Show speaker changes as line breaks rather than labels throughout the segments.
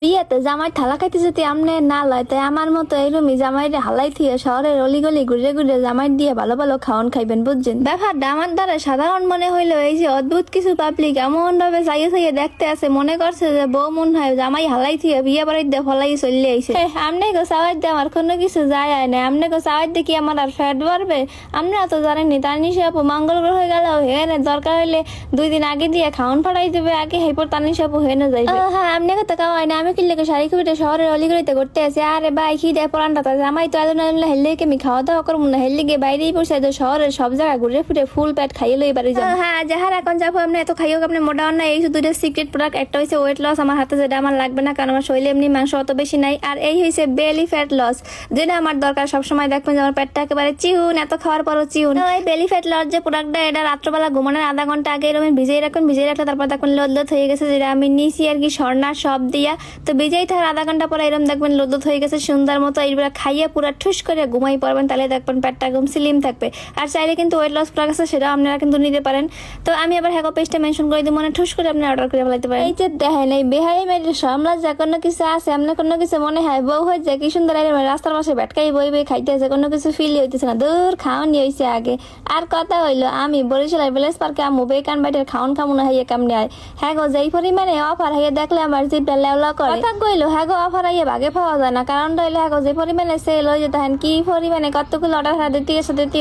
বিয়েতে জামাই থালা খাইতে যদি আমনে না লয় তাই আমার মতো এইরকমই জামাইরে হালাই থিয়ে শহরের অলিগলি ঘুরে ঘুরে জামাই দিয়ে ভালো ভালো খাওয়ান খাইবেন বুঝছেন। ব্যাপারটা আমার দ্বারা সাধারণ মনে হইলো এই যে অদ্ভুত কিছু পাবলিক এমন ভাবে চাইয়ে চাইয়ে দেখতে আছে মনে করছে যে বউ মন হয় জামাই হালাই থিয়ে বিয়ে বাড়িতে ফলাই চলে আইছে। আমনে গো চাওয়ার দিয়ে আমার কোনো কিছু যায় আয় না, আমনে গো চাওয়ার দিয়ে কি আমার আর ফ্যাট বাড়বে? আমরা তো জানেনি তার নিশে আপু মঙ্গল গ্রহে গেল হেনে দরকার হইলে 2 দিন আগে দিয়ে খাওয়ান ফাটাই দেবে আগে হেপর তার নিশে আপু হেনে যাইবে। হ্যাঁ আমনে কথা খাওয়াই না, আমি কিনলে শাড়ি খুবিটা শহরের অলিগলিতে করতে আছে। আরে ভাই কি দেয় পরানটা তাছে আমাই তো এত হেললে কি আমি খাওয়া দাওয়া করবো না, হেললে গিয়ে বাইরেই পড়ছে তো শহরের সব জায়গা ঘুরে ফিরে ফুল প্যাট খাইয়ে লই বাড়ি যাবো। হ্যাঁ যাহার এখন যাবো আপনি এত খাইও আপনি মোটা না, এই দুটো সিক্রেট প্রোডাক্ট, একটা হচ্ছে ওয়েট লস আমার হাতে যেটা আমার লাগবে না কারণ আমার শরীরে এমনি মাংস অত বেশি নাই, আর এই হয়েছে বেলি ফ্যাট লস যেটা আমার দরকার। সবসময় দেখবেন যে আমার পেটটা একেবারে চিউন, এত খাওয়ার পরও চিউন। এই বেলি ফ্যাট লস যে প্রোডাক্টটা এটা রাত্রবেলা ঘুমানোর আধা ঘন্টা আগে এরকম ভিজিয়ে রাখুন, ভিজিয়ে রাখলে তারপর দেখবেন লোদ লোদ হয়ে গেছে যেটা আমি নিছি আর কি স্বর্ণার সব দিয়া, তো ভিজেই থাকার আধা ঘন্টা পরে এরকম দেখবেন লোদ লোদ হয়ে গেছে সুন্দর মতো। এইবার খাইয়ে পুরো ঠুস করে ঘুমাই পড়বেন, তাহলে দেখবেন পেটটা একদম স্লিম থাকবে। আর চাইলে কিন্তু ওয়েট লস প্রোডাক্ট আছে সেটাও আপনারা কিন্তু নিতে পারেন। তো আমি আবার হ্যাগো পেজটা মেনশন করে দিই, মনে ঠুস করে আপনি অর্ডার করে ফেলাইতে পারেন। এই যে দেখেন এই বেহাই মেয়ের সামলা যা কোনো কিছু আছে আপনার কোনো কিছু মনে হয় বউ হয়ে যায় কি সুন্দর রাস্তার পাশে ব্যাটকাই বই বই খাইতে আছে, কোনো কিছু ফিল হইতেছে না, দূর খাওয়ানি হয়েছে আগে। আর কথা হইলো আমি বরিশালের ভিলেজ পার্কে আমু বেকান বাইটের খাওয়ান খামু না হাইয়ে কামনে আয় হ্যাগো যেই পরিমাণে অফার হাইয়ে দেখলে আমার জিভটা লেওলা করে। কথা কইলো হ্যাগো অফার হাইয়ে ভাগে পাওয়া যায় না, কারণটা হইলো হ্যাগো যে পরিমাণে সেল হয়ে যেতে হেন কি পরিমাণে কতগুলো অর্ডার দিতে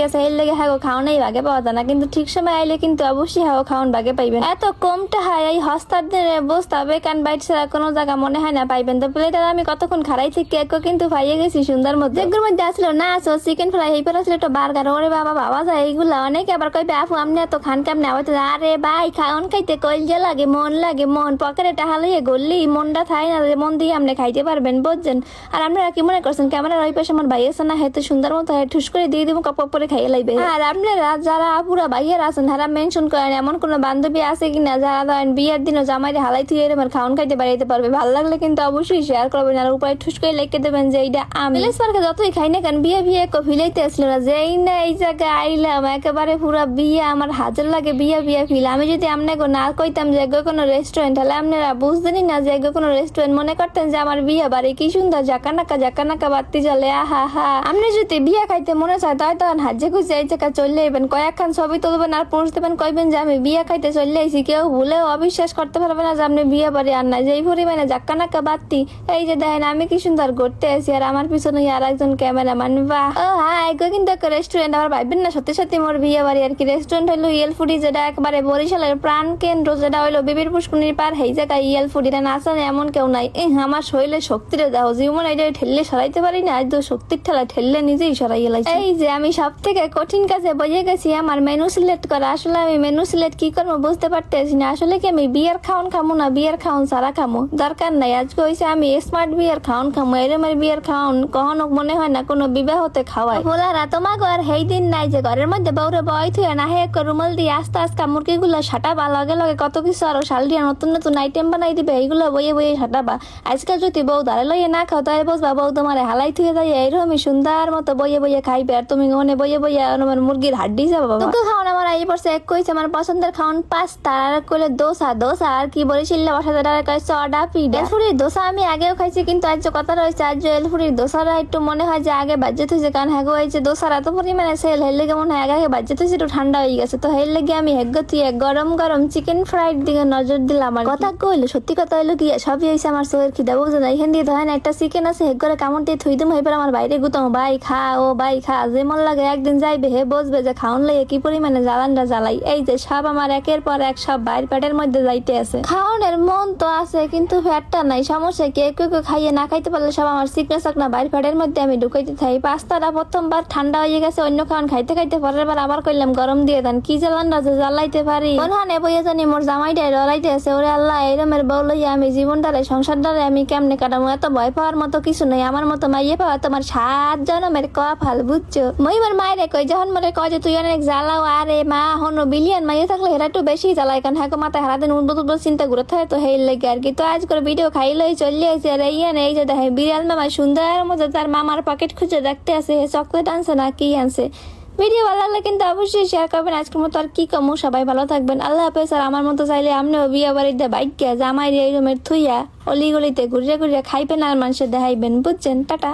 আছে এর লেগে হ্যাগো খাওয়ানোই ভাগে পাওয়া যায় না, কিন্তু ঠিক সময় আইলে কিন্তু অবশ্যই হ্যাগো খাওয়ান ভাগে পাইবেন। এত কমটা হয় এই হস্তার দিনে বসতে বেকান বাইট ছাড়া কোনো জায়গা মনে হয় না পাইবেন। তো প্লেটার আমি কতক্ষণ খারাই থেকে কেকও কিন্তু পাইয়ে গেছি সুন্দর মধ্যে, যেগুলোর মধ্যে আসলো না আসো চিকেন ফ্রাই এই আসলে একটা বার্গার। ওরে বাবা বাবা যায় এইগুলা অনেকে আবার কইবে আপু আপনি এত খান কেমনে? আরে ভাই খাওন খাইতে কইল লাগে মন পকেটে টাকা লইয়ে গড়লি মনটা থাই না, মন দিয়ে আপনি খাইতে পারবেন বুঝছেন। আর আপনারা কি মনে করছেন ক্যামেরার ওই পাশে আমার ভাই আছে না, হেতে সুন্দর মতো ঠুস করে দিয়ে দিব কাপ করে খাইয়ে লাইবে। আর আপনারা যারা পুরা ভাইয়ের আছেন তারা মেনশন করেন এমন কোন বান্ধবী আছে কিনা যারা ধরেন বিয়ের দিনও জামাইরে হালাই থুয়ে এরকম খাওন খাইতে বাড়াইতে পারবে। ভালো লাগলে কিন্তু অবশ্যই শেয়ার করবেন আর উপরে ঠুস করে লিখে দেবেন যে এইটা আমি পার্কে যতই খাই না কেন বিয়ে বিয়ে ফিলাইতে আসলো না, যে এই না এই জায়গায় আইলাম একেবারে পুরা বিয়ে আমার হাজার লাগে বিয়ে বিয়ে ফিল। আমি যদি আপনাকে না কইতাম যে কোনো রেস্টুরেন্ট তাহলে আপনারা বুঝতেনই না যে কোনো রেস্টুরেন্ট, মনে করতেন যে আমার বিয়ে বাড়ি কি সুন্দর জাকানাকা বাত্তি জ্বলে আহা হা। আপনি যদি বিয়ে খাইতে মনে চায় তাই তখন হাজে খুঁজে এই জায়গা চলে যাবেন, কয়েকখান ছবি তুলবেন আর পোস্ট দেবেন, কইবেন যে আমি বিয়ে খাইতে চলে আইছি। কেউ ভুলেও অবিশ্বাস করতে পারবে না যে আপনি বিয়ে বাড়ি আর নাই, যেই পরিমাণে জাকানাকা বাত্তি। এই যে দেখেন আমি কি সুন্দর ঘুরতে আছি আর আমার পিছনে আর একজন ক্যামেরাম্যান। বাহ ও হ্যাঁ এগুলো কিন্তু একটা রেস্টুরেন্ট, আবার ভাববেন না সত্যি সত্যি মোর বিয়ে বাড়ি আর কি। রেস্টুরেন্ট হইলো ইয়েল ফুডি, যেটা একবারে বরিশালের প্রাণ কেন্দ্র, যেটা হইলো বিবির পুষ্কুনির পার এই জায়গায় ইয়েল ফুডি। এটা না আসলে এমন কেউ নাই। আমার শরীরে শক্তিটা দেখো জীবন এটা ঠেললে সরাইতে পারি না, আজ তো শক্তির ঠেলা ঠেললে নিজেই সরাইয়ে লাগছে। এই যে আমি সব থেকে কঠিন কাজে বসে গেছি আমার মেনু সিলেক্ট করা। আসলে আমি মেনু সিলেক্ট কি করবো বুঝতে পারতেছি না। আসলে কি আমি বিয়ের খাওন খামো না বিয়ের খাওন সারা খামো, দরকার নাই। আজকে হয়েছে আমি স্মার্ট বিয়ের খাওন খামো, এরমের বিয়ের খাওন কখনো মনে হয় না কোনো বিবাহতে খাওয়াই। বলারা তোমাকে আর সেই দিন নাই যে ঘরের মধ্যে বউরে বয় থুয়ে না হে রুমাল দিয়ে আস্তে আস্তে মুরগিগুলো সাটাবা, লগে লগে কত কিছু আরো শাল দিয়ে নতুন নতুন আইটেম বানাই দিবে, এইগুলো বইয়ে বইয়ে সাটাবা। আজকাল যদি বউ দাঁড়ে লইয়ে না খাও তাহলে বসবা বউ তোমার হালাই থুয়ে যায় এইরকমই সুন্দর মতো বইয়ে বইয়ে খাইবে, আর তুমি মনে বইয়ে বইয়ে আমার মুরগির হাড্ডি যাবো। তোকে খাওয়ান আমার এই পড়ছে এক কইছে আমার পছন্দের খাওয়ান পাস্তা, আর কইলে দোসা আর কি বরিশালে বাসাতে কয় চড়া পিঠা। এলফুরির দোসা আমি আগেও খাইছি, কিন্তু আজ কথা রয়েছে আজ এলফুরির দোসারা একটু মনে হয় যে আগে বাজ্যেত হয়েছে, কারণ হ্যাগো হয়েছে দোসার এত পরিমাণে সেল হেল লেগে মনে হয় আগে বাজ্যেত হয়েছে একটু ঠান্ডা হয়ে গেছে। তো হেল লেগে আমি হেগ্য তুই গরম গরম চিকেন ফ্রাইড দিকে নজর দিলাম। আমার কথা কইলো সত্যি কথা হইলো কি সবই হয়েছে আমার সোয়ের খিদা বুঝে না। এখান দিয়ে ধরেন একটা চিকেন আছে হেগরে কামড় দিয়ে থুই দিম, এবার আমার বাইরে গুতাম ভাই খা ও ভাই খা, যে মন লাগে একদিন যাইবে হে বসবে যে খাওন লাগে কি পরিমাণে জ্বালানটা জ্বালাই। এই যে সব আমার একের পর এক সব বাইর পেটের মধ্যে যাইতে আছে। খাওনের মন তো আছে কিন্তু ফ্যাটটা নাই, সমস্যা কি একটু খাইয়ে না খাইতে পারলে সব আমার সিকনা সাকনা বাইর পেটের মধ্যে আমি ঢুকাইতে থাকি। পাস্তাটা প্রথমবার ঠান্ডা হয়ে গেছে, অন্য খাওয়ান খাইতে খাইতে পরের বার আবার কইলাম গরম দিয়ে দেন, কি জ্বালানটা যে জ্বালাইতে পারি। কোনখানে বইয়ে জানি মোর জামাইটাই লড়াইতে আছে। ওরে আল্লাহ এরমের বউ লইয়া আমি জীবনটারে সংসারটারে আমি কেমনে কাটাবো? এত ভয় পাওয়ার মতো কিছু নেই, আমার মতো মাইয়ে পাওয়া তোমার 7 জনমের কপাল বুঝছো। মই মোর মায়েরে কই যখন মরে কয় যে তুই অনেক জ্বালাও, আরে মা হনো বিলিয়ন মাইয়ে থাকলে হেরা একটু বেশি জ্বালায়, কারণ হ্যাঁ মাথায় হারাদিন উদ্ভুত চিন্তা ঘুরে থাকে, তো হেই লেগে আর কি। তো আজ করে ভিডিও খাইলেই চলে আসে আর এই যে দেখে বিড়াল মামা সুন্দর মতো তার মামার পকেট খুঁজে দেখতে আছে চকলেট আনছে না কি আনছে। ভিডিও ভালো লাগলে কিন্তু অবশ্যই শেয়ার করবেন। আজকের মতো আর কি কমু, সবাই ভালো থাকবেন, আল্লাহ হাফেজ। আর আমার মতো চাইলে আপনিও বিয়ে বাড়িতে বাইক জামাই এই রুমের থুইয়া অলি গলিতে ঘুরে ঘুরে খাইবেন আর মানুষের দেখাইবেন, বুঝছেন? টাটা।